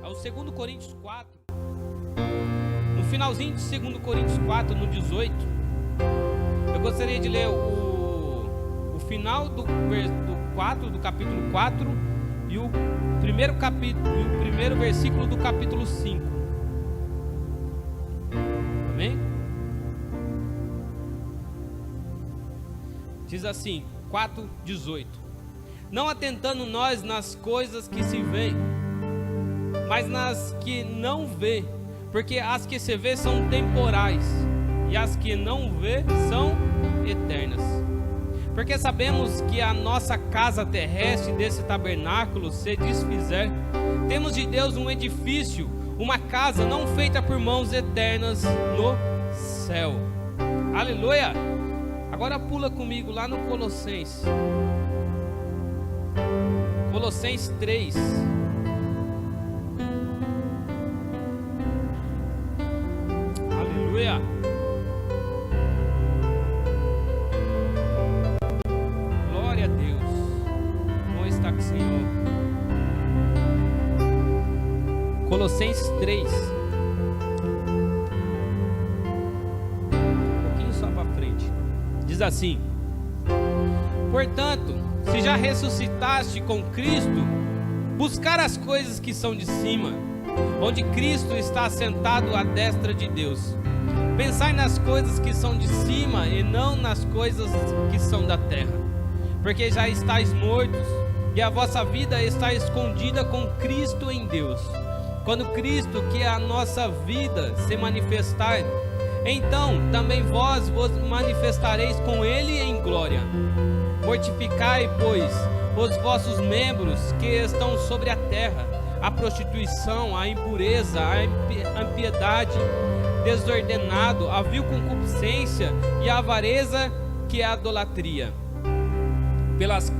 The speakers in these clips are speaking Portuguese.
ao 2 Coríntios 4. No finalzinho de 2 Coríntios 4, no 18, eu gostaria de ler o final do 4, do capítulo 4, e o primeiro versículo do capítulo 5. Amém? Diz assim, 4:18: Não atentando nós nas coisas que se veem, mas nas que não vê, porque as que se vê são temporais, e as que não vê são eternas. Porque sabemos que a nossa casa terrestre desse tabernáculo se desfizer, temos de Deus um edifício, uma casa não feita por mãos, eternas no céu. Aleluia! Agora pula comigo lá no Colossenses 3. Aleluia! Glória a Deus. Bom estar com o Senhor. Colossenses 3. Um pouquinho só para frente. Diz assim: Portanto, se já ressuscitaste com Cristo, buscar as coisas que são de cima, onde Cristo está assentado à destra de Deus. Pensai nas coisas que são de cima e não nas coisas que são da terra, porque já estáis mortos e a vossa vida está escondida com Cristo em Deus. Quando Cristo, que é a nossa vida, se manifestar, então também vós vos manifestareis com Ele em glória. Mortificai, pois, os vossos membros que estão sobre a terra: a prostituição, a impureza, a impiedade, desordenado, a vil concupiscência e a avareza, que é a idolatria. Pelas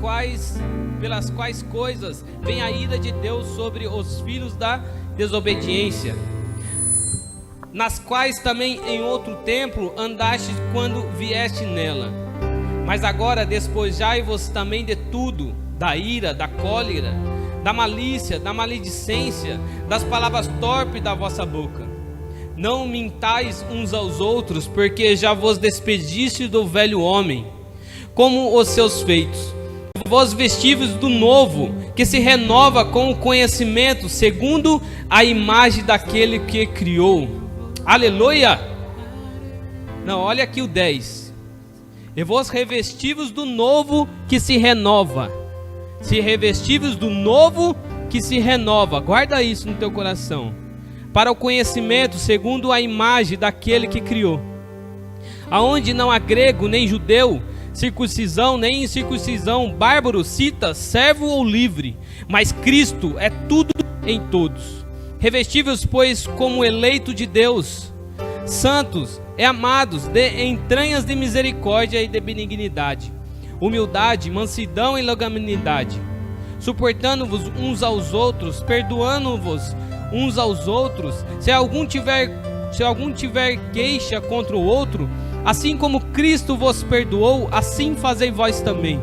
quais coisas vem a ira de Deus sobre os filhos da desobediência, nas quais também em outro tempo andastes quando vieste nela. Mas agora despojai-vos também de tudo: da ira, da cólera, da malícia, da maledicência, das palavras torpes da vossa boca. Não mintais uns aos outros, porque já vos despediste do velho homem, como os seus feitos. Vós vestíveis do novo, que se renova com o conhecimento, segundo a imagem daquele que criou. Aleluia! Não, olha aqui o 10. E vós revestivos do novo que se renova. Se revestivos do novo que se renova. Guarda isso no teu coração. Para o conhecimento, segundo a imagem daquele que criou. Aonde não há grego nem judeu, circuncisão nem incircuncisão, bárbaro, cita, servo ou livre, mas Cristo é tudo em todos. Revestíveis, pois, como eleito de Deus, santos e amados, de entranhas de misericórdia e de benignidade, humildade, mansidão e longanimidade, suportando-vos uns aos outros, perdoando-vos uns aos outros, se algum tiver queixa contra o outro, assim como Cristo vos perdoou, assim fazei vós também.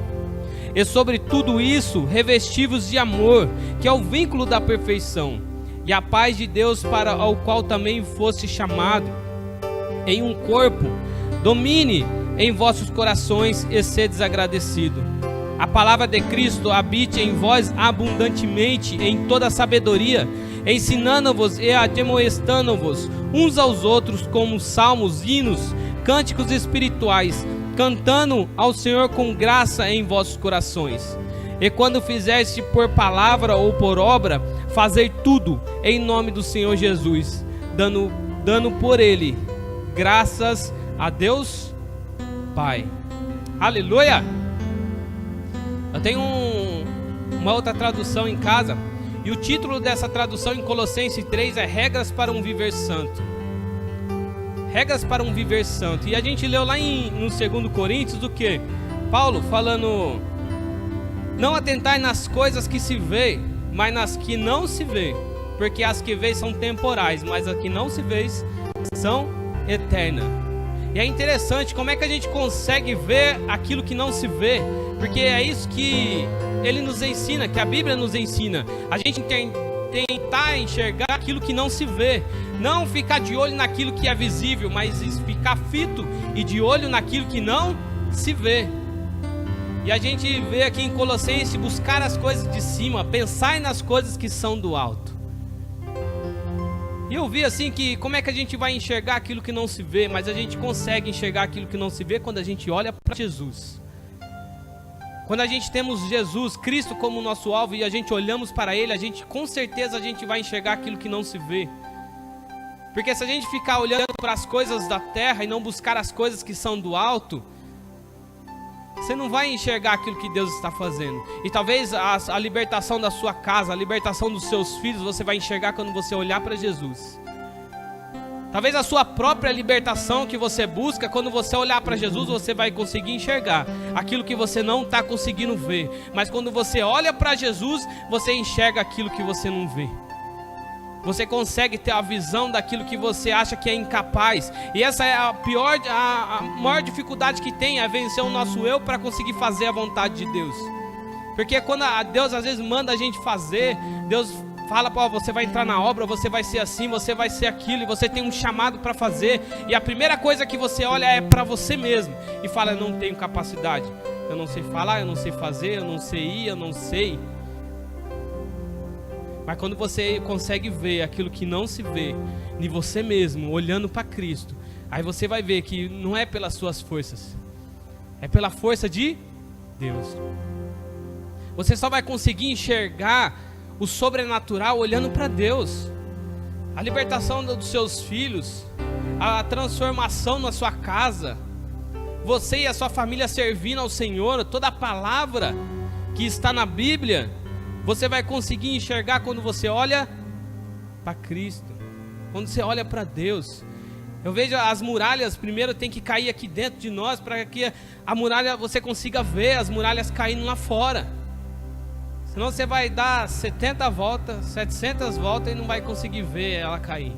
E sobre tudo isso, revesti-vos de amor, que é o vínculo da perfeição, e a paz de Deus, para ao qual também foste chamado em um corpo, domine em vossos corações e sedes agradecidos. A palavra de Cristo habite em vós abundantemente em toda sabedoria, ensinando-vos e admoestando-vos uns aos outros como salmos, hinos, cânticos espirituais, cantando ao Senhor com graça em vossos corações. E quando fizeste por palavra ou por obra, fazei tudo em nome do Senhor Jesus, dando por Ele graças a Deus Pai. Aleluia! Eu tenho uma outra tradução em casa, e o título dessa tradução em Colossenses 3 é Regras para um Viver Santo. Regras para um Viver Santo. E a gente leu lá no 2 Coríntios o que? Paulo falando: não atentai nas coisas que se vê, mas nas que não se vê, porque as que vê são temporais, mas as que não se vê são eternas. E é interessante como é que a gente consegue ver aquilo que não se vê, porque é isso que ele nos ensina, que a Bíblia nos ensina. A gente tentar enxergar aquilo que não se vê. Não ficar de olho naquilo que é visível, mas ficar fito e de olho naquilo que não se vê. E a gente vê aqui em Colossenses buscar as coisas de cima, pensar nas coisas que são do alto. E eu vi assim que como é que a gente vai enxergar aquilo que não se vê, mas a gente consegue enxergar aquilo que não se vê quando a gente olha para Jesus. Quando a gente temos Jesus, Cristo como nosso alvo e a gente olhamos para Ele, com certeza a gente vai enxergar aquilo que não se vê. Porque se a gente ficar olhando para as coisas da terra e não buscar as coisas que são do alto, você não vai enxergar aquilo que Deus está fazendo. E talvez a libertação da sua casa, a libertação dos seus filhos, você vai enxergar quando você olhar para Jesus. Talvez a sua própria libertação que você busca, quando você olhar para Jesus, você vai conseguir enxergar aquilo que você não está conseguindo ver. Mas quando você olha para Jesus, você enxerga aquilo que você não vê. Você consegue ter a visão daquilo que você acha que é incapaz. E essa é a maior dificuldade que tem, é vencer o nosso eu para conseguir fazer a vontade de Deus. Porque quando Deus às vezes manda a gente fazer, Deus fala, pô, você vai entrar na obra, você vai ser assim, você vai ser aquilo, e você tem um chamado para fazer. E a primeira coisa que você olha é para você mesmo e fala, eu não tenho capacidade, eu não sei falar, eu não sei fazer, eu não sei ir, eu não sei. Mas quando você consegue ver aquilo que não se vê em você mesmo, olhando para Cristo, aí você vai ver que não é pelas suas forças, é pela força de Deus. Você só vai conseguir enxergar o sobrenatural olhando para Deus. A libertação dos seus filhos, a transformação na sua casa, você e a sua família servindo ao Senhor, toda a palavra que está na Bíblia, você vai conseguir enxergar quando você olha para Cristo, quando você olha para Deus. Eu vejo as muralhas, primeiro tem que cair aqui dentro de nós, para que a muralha, você consiga ver as muralhas caindo lá fora. Senão você vai dar 70 voltas, 700 voltas e não vai conseguir ver ela cair.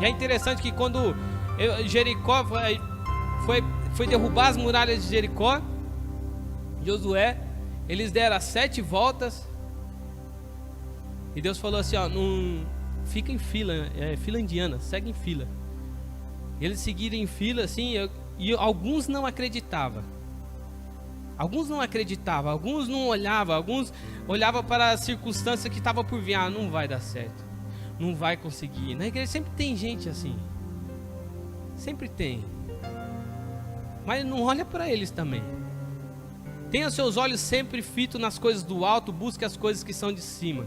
E é interessante que quando Jericó foi derrubar as muralhas de Jericó, Josué, eles deram as 7 voltas. E Deus falou assim, ó, não fica em fila, fila indiana, segue em fila. Eles seguiram em fila assim, e alguns não acreditavam. Alguns não olhavam, alguns olhavam para a circunstância que estava por vir. Ah, não vai dar certo, não vai conseguir. Na igreja sempre tem gente assim, sempre tem. Mas não olha para eles também. Tenha seus olhos sempre fitos nas coisas do alto, busque as coisas que são de cima.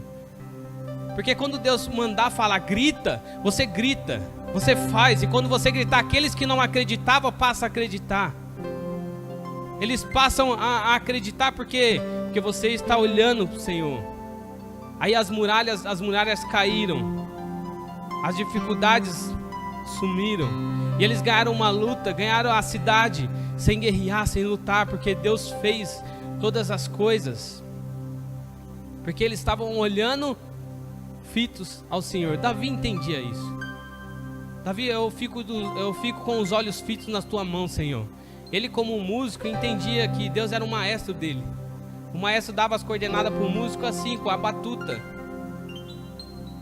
Porque quando Deus mandar falar, grita, você faz. E quando você gritar, aqueles que não acreditavam, passam a acreditar. Eles passam a acreditar porque você está olhando para o Senhor. Aí as muralhas caíram, as dificuldades sumiram, e eles ganharam uma luta, ganharam a cidade, sem guerrear, sem lutar, porque Deus fez todas as coisas, porque eles estavam olhando fitos ao Senhor. Davi entendia isso. Davi, eu fico com os olhos fitos na tua mão, Senhor. Ele, como músico, entendia que Deus era o maestro dele. O maestro dava as coordenadas para o músico assim, com a batuta.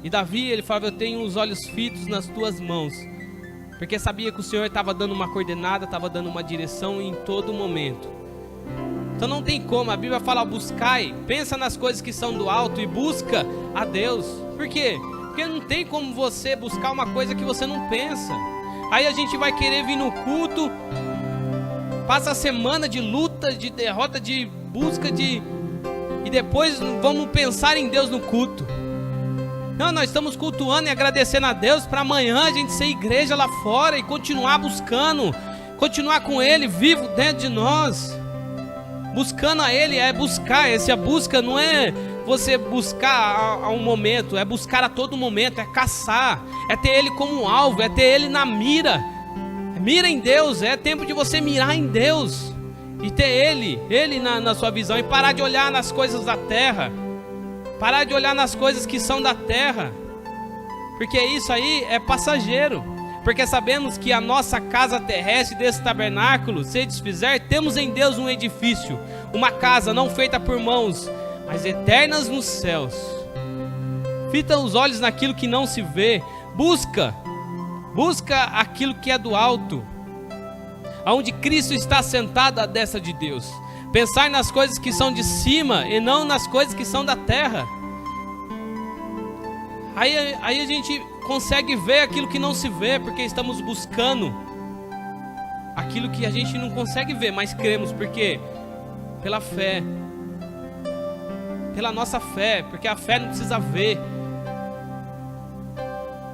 E Davi, ele falava, eu tenho os olhos fitos nas tuas mãos, porque sabia que o Senhor estava dando uma coordenada, estava dando uma direção em todo momento. Então não tem como, a Bíblia fala, buscai, pensa nas coisas que são do alto e busca a Deus. Por quê? Porque não tem como você buscar uma coisa que você não pensa. Aí a gente vai querer vir no culto, passa a semana de luta, de derrota, de busca, e depois vamos pensar em Deus no culto. Não, nós estamos cultuando e agradecendo a Deus para amanhã a gente ser igreja lá fora e continuar buscando, continuar com Ele vivo dentro de nós, buscando a Ele. É buscar, essa busca não é você buscar a um momento, é buscar a todo momento, é caçar, é ter Ele como alvo, é ter Ele na mira. Mira em Deus, é tempo de você mirar em Deus e ter Ele na sua visão, e parar de olhar nas coisas da terra, parar de olhar nas coisas que são da terra, porque isso aí é passageiro. Porque sabemos que a nossa casa terrestre desse tabernáculo se desfizer, temos em Deus um edifício, uma casa não feita por mãos, mas eternas nos céus. Fita os olhos naquilo que não se vê. Busca aquilo que é do alto, aonde Cristo está sentado à destra de Deus. Pensar nas coisas que são de cima e não nas coisas que são da terra. Aí a gente consegue ver aquilo que não se vê, porque estamos buscando aquilo que a gente não consegue ver, mas cremos, porque pela fé, pela nossa fé, porque a fé não precisa ver.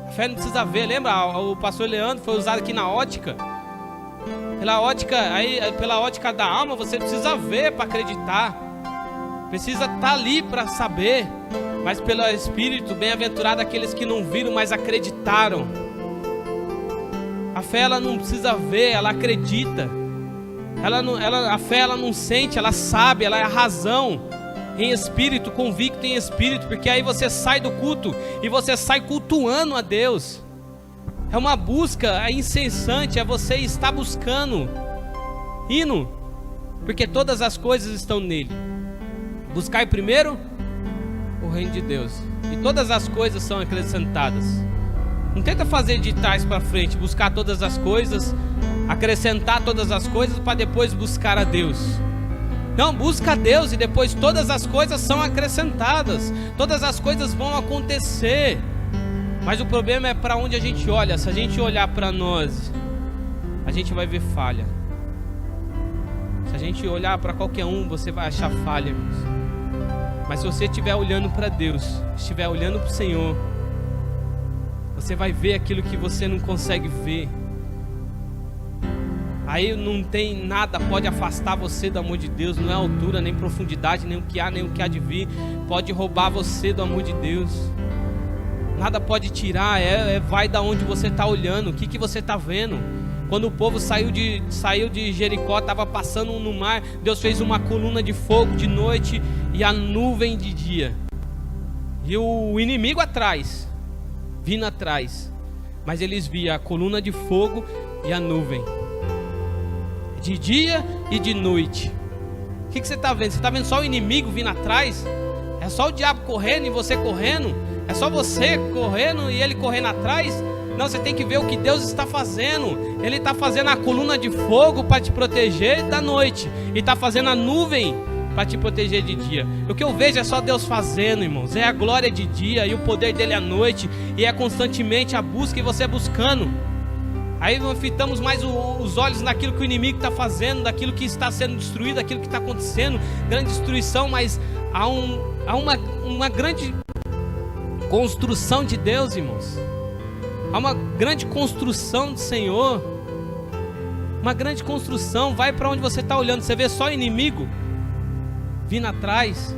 A fé não precisa ver. Lembra, o pastor Leandro foi usado aqui na ótica. Pela ótica da alma, você precisa ver para acreditar. Precisa estar ali para saber. Mas pelo Espírito, bem-aventurado aqueles que não viram, mas acreditaram. A fé, ela não precisa ver, ela acredita. A fé, ela não sente, ela sabe, ela é a razão em espírito, convicto em espírito, porque aí você sai do culto e você sai cultuando a Deus. É uma busca incessante, é você estar buscando, indo, porque todas as coisas estão nele. Buscai primeiro o reino de Deus, e todas as coisas são acrescentadas. Não tenta fazer de trás para frente, buscar todas as coisas, acrescentar todas as coisas para depois buscar a Deus. Não, busca a Deus e depois todas as coisas são acrescentadas. Todas as coisas vão acontecer. Mas o problema é para onde a gente olha. Se a gente olhar para nós, a gente vai ver falha. Se a gente olhar para qualquer um, você vai achar falha, irmãos. Mas se você estiver olhando para Deus, estiver olhando para o Senhor, você vai ver aquilo que você não consegue ver. Aí não tem nada pode afastar você do amor de Deus. Não é altura, nem profundidade, nem o que há de vir pode roubar você do amor de Deus. Nada pode tirar, vai da onde você está olhando. O que você está vendo? Quando o povo saiu de Jericó, estava passando no mar, Deus fez uma coluna de fogo de noite e a nuvem de dia. E o inimigo atrás, vindo atrás. Mas eles viam a coluna de fogo e a nuvem, de dia e de noite. O que você está vendo? Você está vendo só o inimigo vindo atrás? É só o diabo correndo e você correndo? É só você correndo e ele correndo atrás? Não, você tem que ver o que Deus está fazendo. Ele está fazendo a coluna de fogo para te proteger da noite, e está fazendo a nuvem para te proteger de dia. O que eu vejo é só Deus fazendo, irmãos. É a glória de dia e o poder dele à noite, e é constantemente a busca e você buscando. Aí nós fitamos mais os olhos naquilo que o inimigo está fazendo, daquilo que está sendo destruído, daquilo que está acontecendo, grande destruição, mas há uma grande construção de Deus, irmãos. Há uma grande construção do Senhor, uma grande construção. Vai para onde você está olhando, você vê só o inimigo vindo atrás,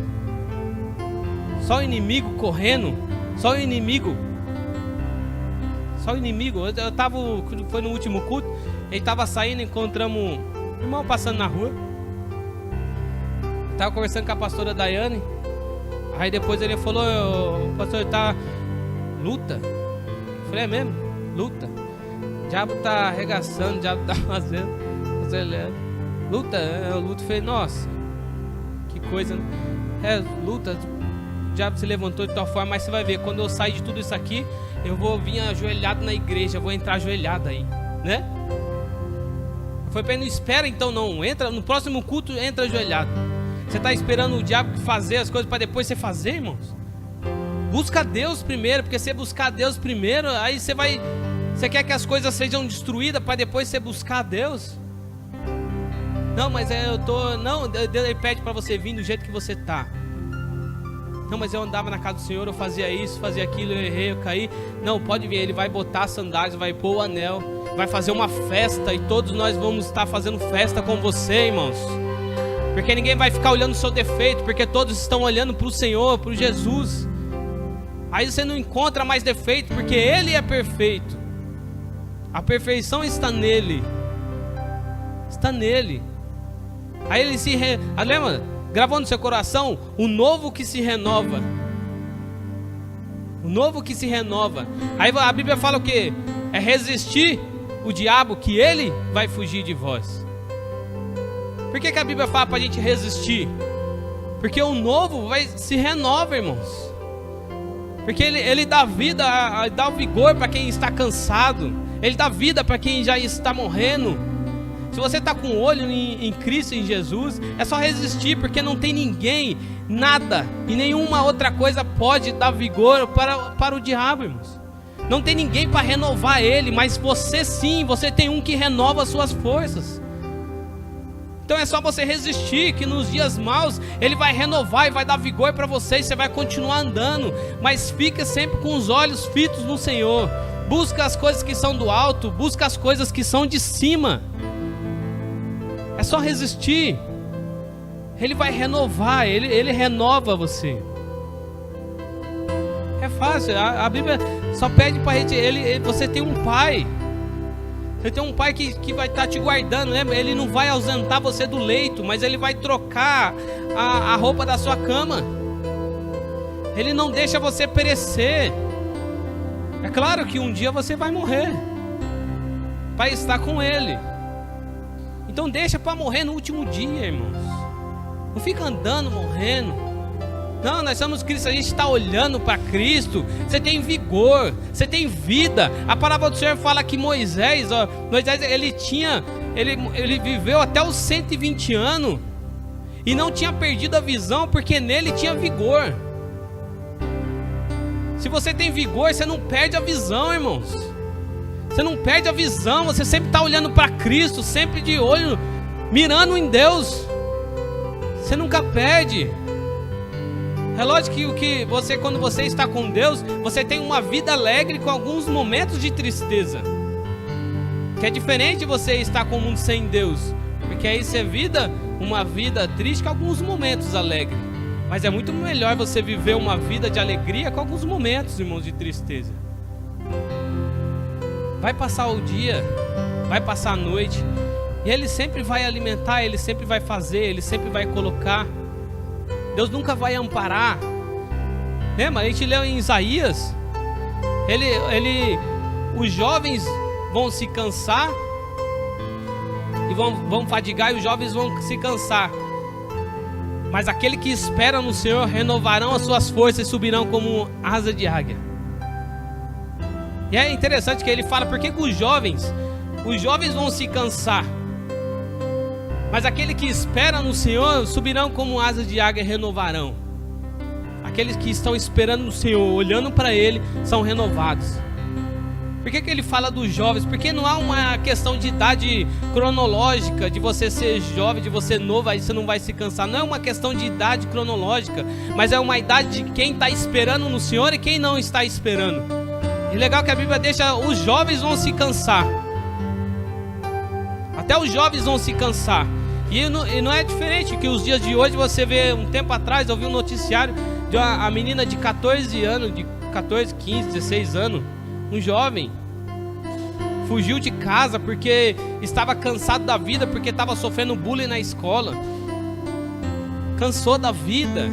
só o inimigo correndo, só o inimigo. Eu tava, foi no último culto, ele estava saindo, encontramos um irmão passando na rua. Estava conversando com a pastora Daiane. Aí depois ele falou: o pastor tá luta. Eu falei: é mesmo? Luta. O diabo tá arregaçando, o diabo tá fazendo. Luta, eu luto. Falei: nossa, que coisa, né? Luta. O diabo se levantou de tal forma, mas você vai ver, quando eu sair de tudo isso aqui, eu vou vir ajoelhado na igreja, eu vou entrar ajoelhado aí, né? Foi para ele: não espera então não, entra no próximo culto, entra ajoelhado. Você está esperando o diabo fazer as coisas para depois você fazer, irmãos? Busca Deus primeiro, porque você buscar Deus primeiro, aí você quer que as coisas sejam destruídas para depois você buscar a Deus? Não, mas ele pede para você vir do jeito que você está. Não, mas eu andava na casa do Senhor, eu fazia isso, fazia aquilo, eu errei, eu caí. Não, pode vir, ele vai botar as sandálias, vai pôr o anel, vai fazer uma festa, e todos nós vamos estar fazendo festa com você, irmãos. Porque ninguém vai ficar olhando o seu defeito, porque todos estão olhando para o Senhor, para o Jesus. Aí você não encontra mais defeito, porque Ele é perfeito. A perfeição está nele. Está nele. Aí ele lembra? Gravou no seu coração o novo que se renova. O novo que se renova. Aí a Bíblia fala o quê? É resistir o diabo, que ele vai fugir de vós. Por que a Bíblia fala para a gente resistir? Porque o novo se renova, irmãos. Porque ele dá vida, dá o vigor para quem está cansado. Ele dá vida para quem já está morrendo. Se você está com o olho em Cristo, em Jesus, é só resistir, porque não tem ninguém, nada e nenhuma outra coisa pode dar vigor para o diabo, irmãos. Não tem ninguém para renovar ele, mas você sim, você tem um que renova as suas forças. Então é só você resistir, que nos dias maus ele vai renovar e vai dar vigor para você, e você vai continuar andando. Mas fica sempre com os olhos fitos no Senhor. Busca as coisas que são do alto, busca as coisas que são de cima. É só resistir. Ele vai renovar, ele renova você. É fácil, a Bíblia só pede para a gente, você tem um pai. Você tem um pai que vai estar te guardando, lembra? Ele não vai ausentar você do leito, mas ele vai trocar a roupa da sua cama. Ele não deixa você perecer. É claro que um dia você vai morrer para estar com ele. Então deixa para morrer no último dia, irmãos. Não fica andando, morrendo. Não, nós somos Cristo, a gente está olhando para Cristo. Você tem vigor, você tem vida. A palavra do Senhor fala que Moisés ele viveu até os 120 anos e não tinha perdido a visão, porque nele tinha vigor. Se você tem vigor, você não perde a visão, irmãos. Você não perde a visão, você sempre está olhando para Cristo, sempre de olho, mirando em Deus. Você nunca perde. É lógico que você, quando você está com Deus, você tem uma vida alegre com alguns momentos de tristeza. Que é diferente de você estar com o mundo sem Deus. Porque aí você uma vida triste com alguns momentos alegres. Mas é muito melhor você viver uma vida de alegria com alguns momentos, irmãos, de tristeza. Vai passar o dia, vai passar a noite, e Ele sempre vai alimentar, Ele sempre vai fazer, Ele sempre vai colocar. Deus nunca vai amparar. Lembra? A gente leu em Isaías. Os jovens vão se cansar e vão fadigar, e os jovens vão se cansar. Mas aquele que espera no Senhor renovarão as suas forças e subirão como asa de águia. E é interessante que ele fala, por que os jovens vão se cansar? Mas aquele que espera no Senhor subirão como asas de águia e renovarão. Aqueles que estão esperando no Senhor, olhando para Ele, são renovados. Por que ele fala dos jovens? Porque não há uma questão de idade cronológica, de você ser jovem, de você novo, aí você não vai se cansar. Não é uma questão de idade cronológica, mas é uma idade de quem está esperando no Senhor e quem não está esperando. E legal que a Bíblia deixa, os jovens vão se cansar. Até os jovens vão se cansar. E não é diferente que os dias de hoje. Você vê, um tempo atrás eu vi um noticiário de uma menina de 14 anos, de 14, 15, 16 anos, um jovem, fugiu de casa porque estava cansado da vida, porque estava sofrendo bullying na escola. Cansou da vida.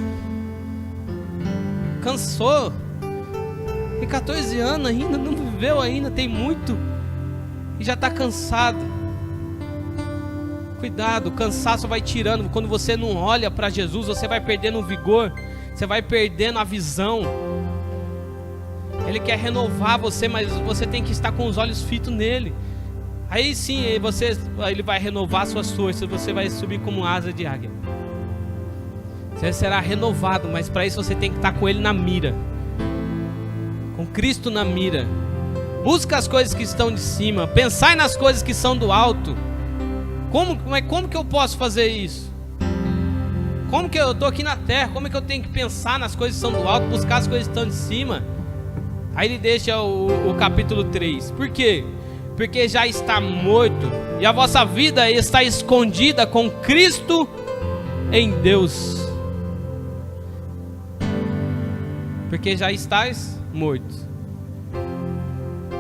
Cansou. Tem 14 anos ainda, não viveu ainda, tem muito, e já está cansado. Cuidado, o cansaço vai tirando. Quando você não olha para Jesus, você vai perdendo o vigor, você vai perdendo a visão. Ele quer renovar você, mas você tem que estar com os olhos fitos nele. Aí sim, ele vai renovar suas forças, você vai subir como asa de águia. Você será renovado, mas para isso você tem que estar com ele na mira, com Cristo na mira. Busca as coisas que estão de cima, pensai nas coisas que são do alto. Como que eu posso fazer isso? Como que eu estou aqui na terra? Como é que eu tenho que pensar nas coisas que são do alto, buscar as coisas que estão de cima? Aí ele deixa o capítulo 3. Por quê? Porque já está morto, e a vossa vida está escondida com Cristo em Deus. Porque já estás morto.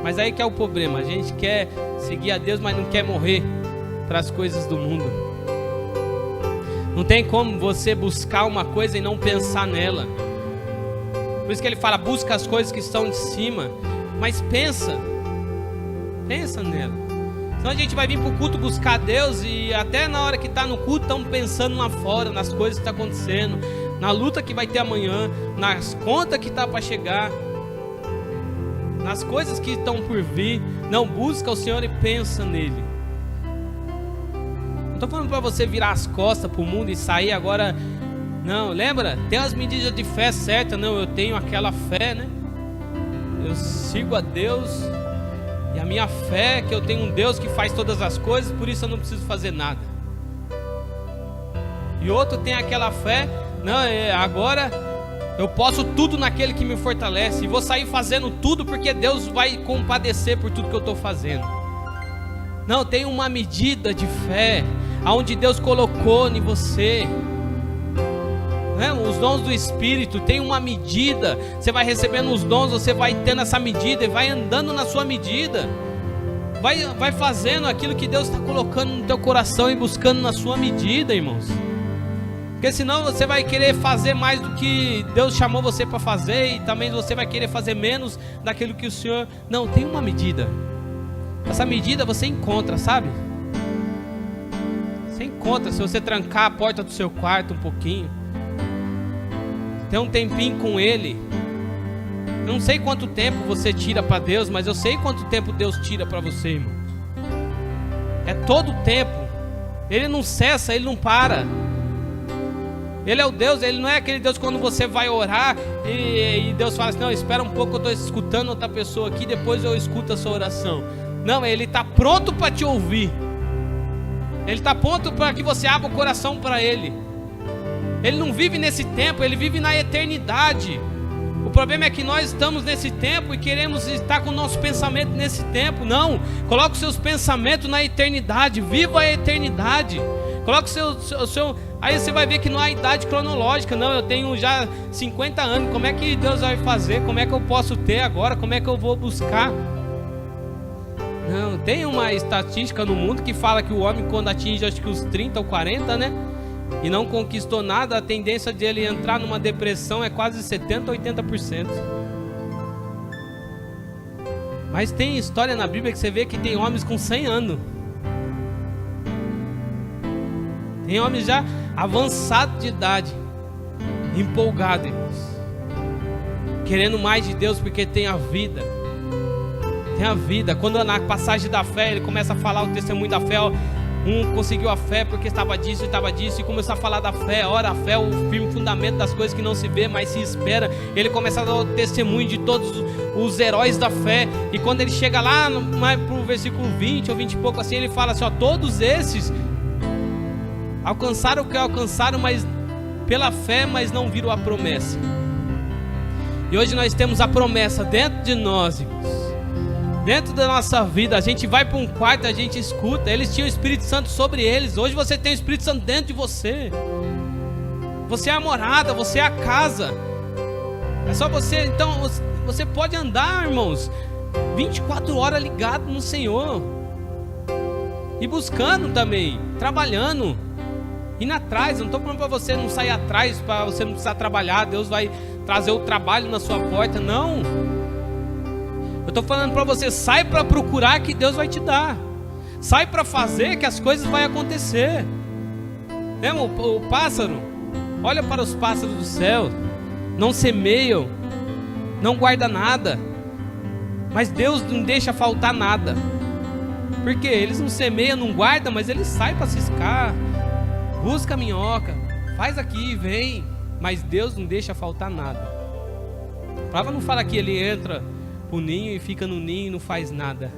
Mas aí que é o problema. A gente quer seguir a Deus, mas não quer morrer para as coisas do mundo. Não tem como você buscar uma coisa e não pensar nela. Por isso que ele fala, busca as coisas que estão de cima. Mas pensa nela. Senão a gente vai vir para o culto buscar Deus, e até na hora que está no culto estamos pensando lá fora, nas coisas que estão acontecendo, na luta que vai ter amanhã, nas contas que está para chegar. nas coisas que estão por vir. Não, busca o Senhor e pensa nele. Não estou falando para você virar as costas para o mundo e sair agora. Não, lembra? Tem as medidas de fé certas. Não, eu tenho aquela fé, né? Eu sigo a Deus. E a minha fé é que eu tenho um Deus que faz todas as coisas, por isso eu não preciso fazer nada. E outro tem aquela fé, não, agora eu posso tudo naquele que me fortalece. E vou sair fazendo tudo porque Deus vai compadecer por tudo que eu estou fazendo. Não, tem uma medida de fé, aonde Deus colocou em você. Os dons do Espírito tem uma medida. Você vai recebendo os dons, você vai tendo essa medida e vai andando na sua medida. Vai fazendo aquilo que Deus está colocando no teu coração e buscando na sua medida, irmãos. Porque senão você vai querer fazer mais do que Deus chamou você para fazer, e também você vai querer fazer menos daquilo que o Senhor... Não, tem uma medida. Essa medida você encontra, sabe? Você encontra se você trancar a porta do seu quarto um pouquinho, ter um tempinho com Ele. Eu não sei quanto tempo você tira para Deus, mas eu sei quanto tempo Deus tira para você, irmão. É todo o tempo. Ele não cessa, Ele não para. Ele é o Deus, Ele não é aquele Deus quando você vai orar e Deus fala assim, não, espera um pouco, eu estou escutando outra pessoa aqui, depois eu escuto a sua oração. Não, Ele está pronto para te ouvir. Ele está pronto para que você abra o coração para Ele. Ele não vive nesse tempo, Ele vive na eternidade. O problema é que nós estamos nesse tempo e queremos estar com o nosso pensamento nesse tempo. Não, coloque os seus pensamentos na eternidade. Viva a eternidade. Coloque o seu... Aí você vai ver que não há idade cronológica. Não, eu tenho já 50 anos. Como é que Deus vai fazer? Como é que eu posso ter agora? Como é que eu vou buscar? Não, tem uma estatística no mundo que fala que o homem, quando atinge acho que os 30 ou 40, né, e não conquistou nada, a tendência de ele entrar numa depressão é quase 70% ou 80%. Mas tem história na Bíblia que você vê que tem homens com 100 anos. Tem homens já avançados de idade, empolgados, irmãos, querendo mais de Deus porque tem a vida. Tem a vida. Quando na passagem da fé ele começa a falar o testemunho da fé, ó, um conseguiu a fé porque estava disso, e começou a falar da fé. Ora, a fé é o firme fundamento das coisas que não se vê, mas se espera. Ele começa a dar o testemunho de todos os heróis da fé. E quando ele chega lá mais pro versículo 20 ou 20 e pouco assim, ele fala assim, ó, todos esses alcançaram o que alcançaram, mas pela fé, mas não viram a promessa. E hoje nós temos a promessa dentro de nós, irmãos. Dentro da nossa vida, a gente vai para um quarto, a gente escuta. Eles tinham o Espírito Santo sobre eles. Hoje você tem o Espírito Santo dentro de você. Você é a morada, você é a casa. É só você, então, você pode andar, irmãos, 24 horas ligado no Senhor. E buscando também, trabalhando, indo atrás. Eu não estou falando para você não sair atrás, para você não precisar trabalhar. Deus vai trazer o trabalho na sua porta, não. Eu estou falando para você, sai para procurar que Deus vai te dar. Sai para fazer que as coisas vão acontecer. Lembra o pássaro? Olha para os pássaros do céu. Não semeiam, não guarda nada, mas Deus não deixa faltar nada. Porque eles não semeiam, não guardam, mas eles saem para ciscar. Busca a minhoca, faz aqui, vem. Mas Deus não deixa faltar nada. A palavra não fala que ele entra o ninho e fica no ninho e não faz nada.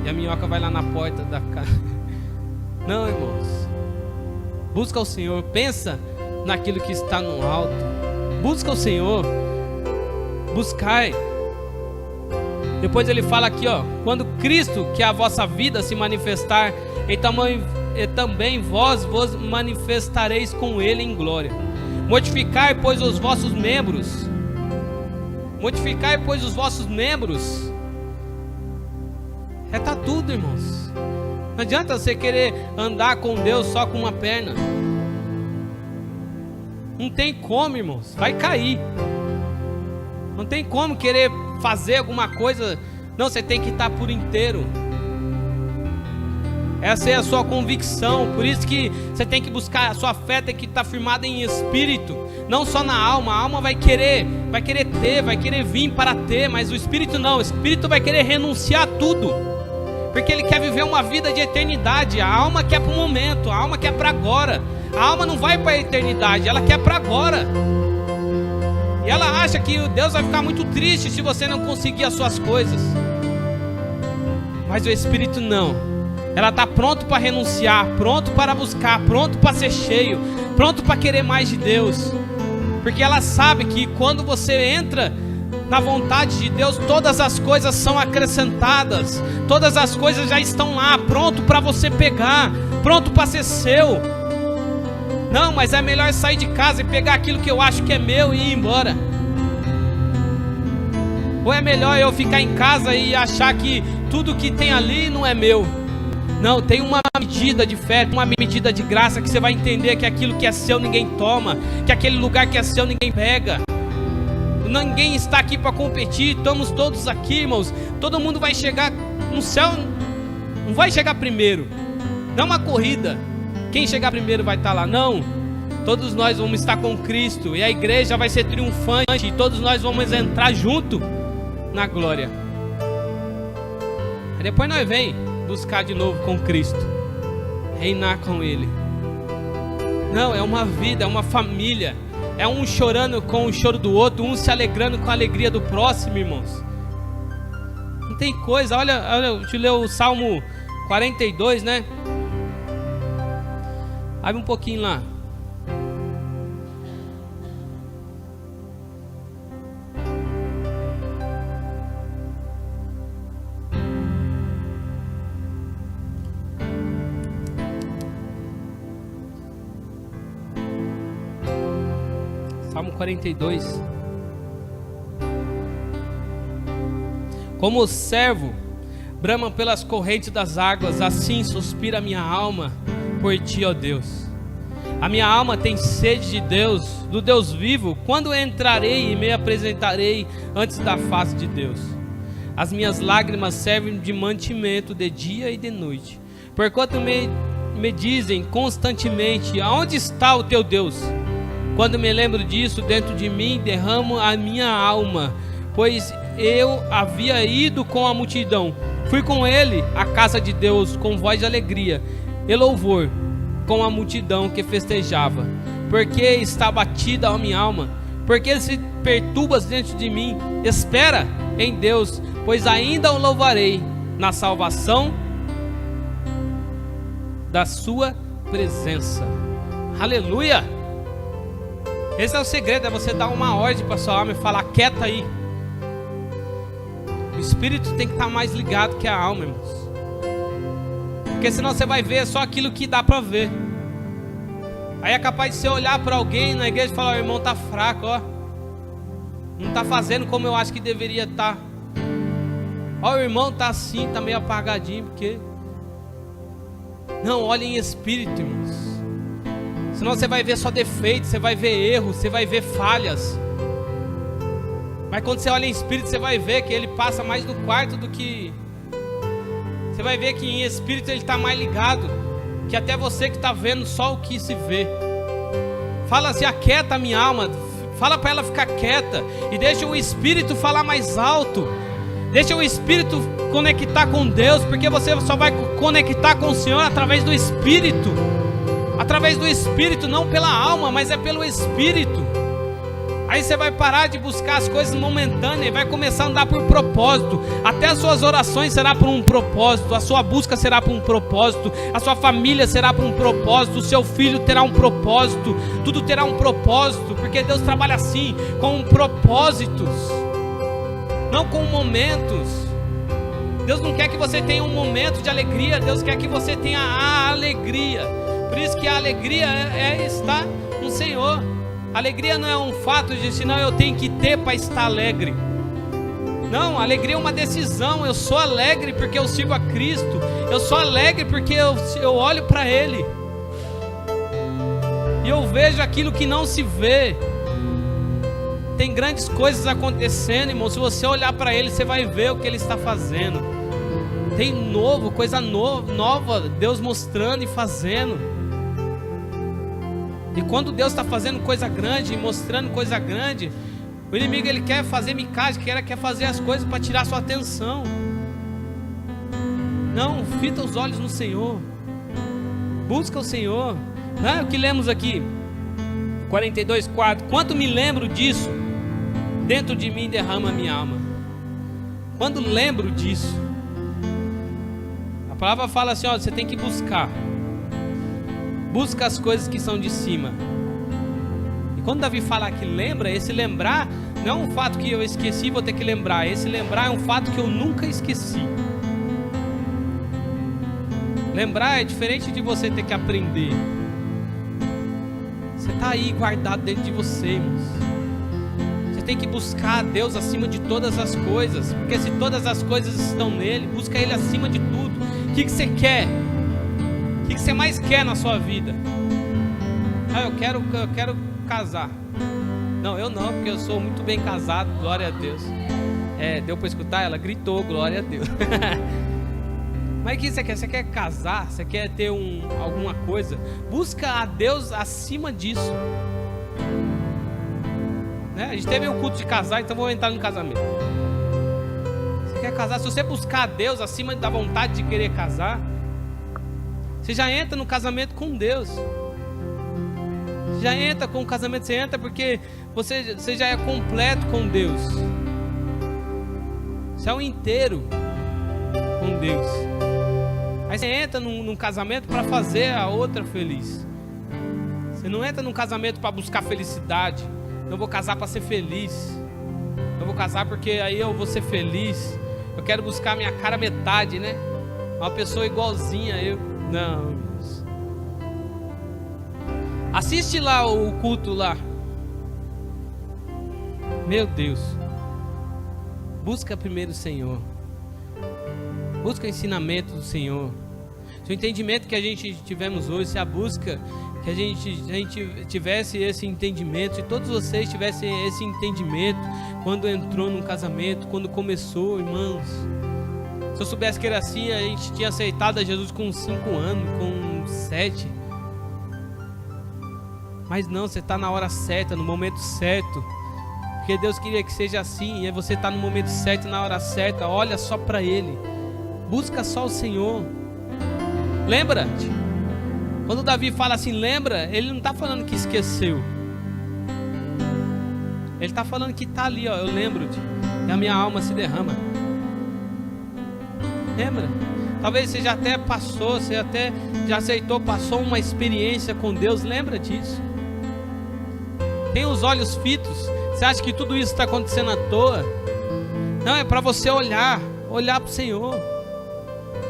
E a minhoca vai lá na porta da casa. Não, irmãos. Busca o Senhor. Pensa naquilo que está no alto. Busca o Senhor. Buscai. Depois ele fala aqui, ó. Quando Cristo, que é a vossa vida, se manifestar, e também vós manifestareis com Ele em glória. Mortificai, pois, os vossos membros. Mortificai, pois, os vossos membros. Tá tudo, irmãos. Não adianta você querer andar com Deus só com uma perna. Não tem como, irmãos. Vai cair. Não tem como querer fazer alguma coisa. Não, você tem que estar por inteiro. Essa é a sua convicção. Por isso que você tem que buscar, a sua fé tem que estar firmada em espírito, não só na alma. A alma vai querer ter, vai querer vir para ter, mas o espírito não. O espírito vai querer renunciar a tudo, porque ele quer viver uma vida de eternidade. A alma quer para o momento, a alma quer para agora. A alma não vai para a eternidade, ela quer para agora. E ela acha que Deus vai ficar muito triste se você não conseguir as suas coisas. Mas o espírito não. Ela está pronto para renunciar, pronto para buscar, pronto para ser cheio, pronto para querer mais de Deus. Porque ela sabe que quando você entra na vontade de Deus, todas as coisas são acrescentadas, todas as coisas já estão lá, pronto para você pegar, pronto para ser seu. Não, mas é melhor sair de casa e pegar aquilo que eu acho que é meu e ir embora. Ou é melhor eu ficar em casa e achar que tudo que tem ali não é meu. Não, tem uma medida de fé, uma medida de graça, que você vai entender que aquilo que é seu ninguém toma, que aquele lugar que é seu ninguém pega. Ninguém está aqui para competir, estamos todos aqui, irmãos. Todo mundo vai chegar no céu, não vai chegar primeiro. Não é uma corrida, quem chegar primeiro vai estar lá, não. Todos nós vamos estar com Cristo, e a igreja vai ser triunfante, e todos nós vamos entrar junto na glória. E depois nós vem buscar de novo com Cristo, reinar com Ele. Não, é uma vida, é uma família. É um chorando com o choro do outro, um se alegrando com a alegria do próximo, irmãos. Não tem coisa. Olha, deixa eu ler o Salmo 42, né? Abre um pouquinho lá. Salmo 42. Como o servo brama pelas correntes das águas, assim suspira a minha alma por ti, ó Deus. A minha alma tem sede de Deus, do Deus vivo. Quando entrarei e me apresentarei antes da face de Deus? As minhas lágrimas servem de mantimento de dia e de noite, porquanto me dizem constantemente: aonde está o teu Deus? Quando me lembro disso, dentro de mim derramo a minha alma, pois eu havia ido com a multidão. Fui com ele à casa de Deus com voz de alegria e louvor, com a multidão que festejava. Porque está abatida a minha alma, porque se perturbas dentro de mim. Espera em Deus, pois ainda o louvarei na salvação da sua presença. Aleluia! Esse é o segredo, é você dar uma ordem para sua alma e falar: quieta aí. O espírito tem que estar mais ligado que a alma, irmãos. Porque senão você vai ver só aquilo que dá para ver. Aí é capaz de você olhar para alguém na igreja e falar: o irmão tá fraco, ó. Não tá fazendo como eu acho que deveria estar. Ó, o irmão tá assim, tá meio apagadinho, porque... Não, olhe em espírito, irmãos. Senão você vai ver só defeitos, você vai ver erros, você vai ver falhas. Mas quando você olha em espírito, você vai ver que ele passa mais no quarto do que... Você vai ver que em espírito ele está mais ligado, que até você que está vendo só o que se vê. Fala assim: aquieta a minha alma. Fala para ela ficar quieta e deixa o espírito falar mais alto. Deixa o espírito conectar com Deus, porque você só vai conectar com o Senhor através do espírito. Através do espírito, não pela alma, mas é pelo espírito. Aí você vai parar de buscar as coisas momentâneas e vai começar a andar por propósito. Até as suas orações será por um propósito, a sua busca será por um propósito, a sua família será por um propósito, o seu filho terá um propósito, tudo terá um propósito, porque Deus trabalha assim, com propósitos, não com momentos. Deus não quer que você tenha um momento de alegria, Deus quer que você tenha a alegria. Por isso que a alegria é estar no Senhor. A alegria não é um fato de senão eu tenho que ter para estar alegre. Não, a alegria é uma decisão. Eu sou alegre porque eu sirvo a Cristo. Eu sou alegre porque eu olho para Ele e eu vejo aquilo que não se vê. Tem grandes coisas acontecendo, irmão. Se você olhar para Ele, você vai ver o que Ele está fazendo. Tem novo, coisa nova, Deus mostrando e fazendo. E quando Deus está fazendo coisa grande e mostrando coisa grande, o inimigo ele quer fazer micagem, quer fazer as coisas para tirar sua atenção. Não, fita os olhos no Senhor. Busca o Senhor. Não é o que lemos aqui, 42:4. Quanto me lembro disso, dentro de mim derrama a minha alma. Quando lembro disso, a palavra fala assim, ó, você tem que buscar. Busca as coisas que são de cima. E quando Davi fala que lembra, esse lembrar não é um fato que eu esqueci, vou ter que lembrar. Esse lembrar é um fato que eu nunca esqueci. Lembrar é diferente de você ter que aprender. Você está aí guardado dentro de você, irmãos. Você tem que buscar a Deus acima de todas as coisas. Porque se todas as coisas estão nele, busca Ele acima de tudo. O que você quer? O que você mais quer na sua vida? Ah, eu quero casar. Não, eu não, porque eu sou muito bem casado, glória a Deus. Deu para escutar? Ela gritou, glória a Deus. Mas o que você quer? Você quer casar? Você quer ter alguma coisa? Busca a Deus acima disso. Né? A gente teve um culto de casar, então vou entrar no casamento. Você quer casar? Se você buscar a Deus acima da vontade de querer casar, você já entra no casamento com Deus. Você já entra com o casamento, você entra porque você já é completo com Deus. Você é um inteiro com Deus. Aí você entra num casamento para fazer a outra feliz. Você não entra num casamento para buscar felicidade. Eu vou casar para ser feliz. Eu vou casar porque aí eu vou ser feliz. Eu quero buscar minha cara metade, né? Uma pessoa igualzinha a eu. Não. Assiste lá o culto lá. Meu Deus. Busca primeiro o Senhor. Busca o ensinamento do Senhor. Se o entendimento que a gente tivemos hoje, se a busca que a gente tivesse esse entendimento, se todos vocês tivessem esse entendimento quando entrou num casamento, quando começou, irmãos. Se eu soubesse que era assim, a gente tinha aceitado a Jesus com 5 anos, com 7. Mas não, você está na hora certa, no momento certo. Porque Deus queria que seja assim, e você está no momento certo, na hora certa. Olha só para Ele. Busca só o Senhor. Lembra-te. Quando Davi fala assim, lembra, ele não está falando que esqueceu. Ele está falando que está ali, ó, eu lembro-te. E a minha alma se derrama. Lembra? Talvez você já até passou, você até já aceitou, passou uma experiência com Deus. Lembra disso. Tem os olhos fitos. Você acha que tudo isso está acontecendo à toa? Não, é para você olhar para o Senhor.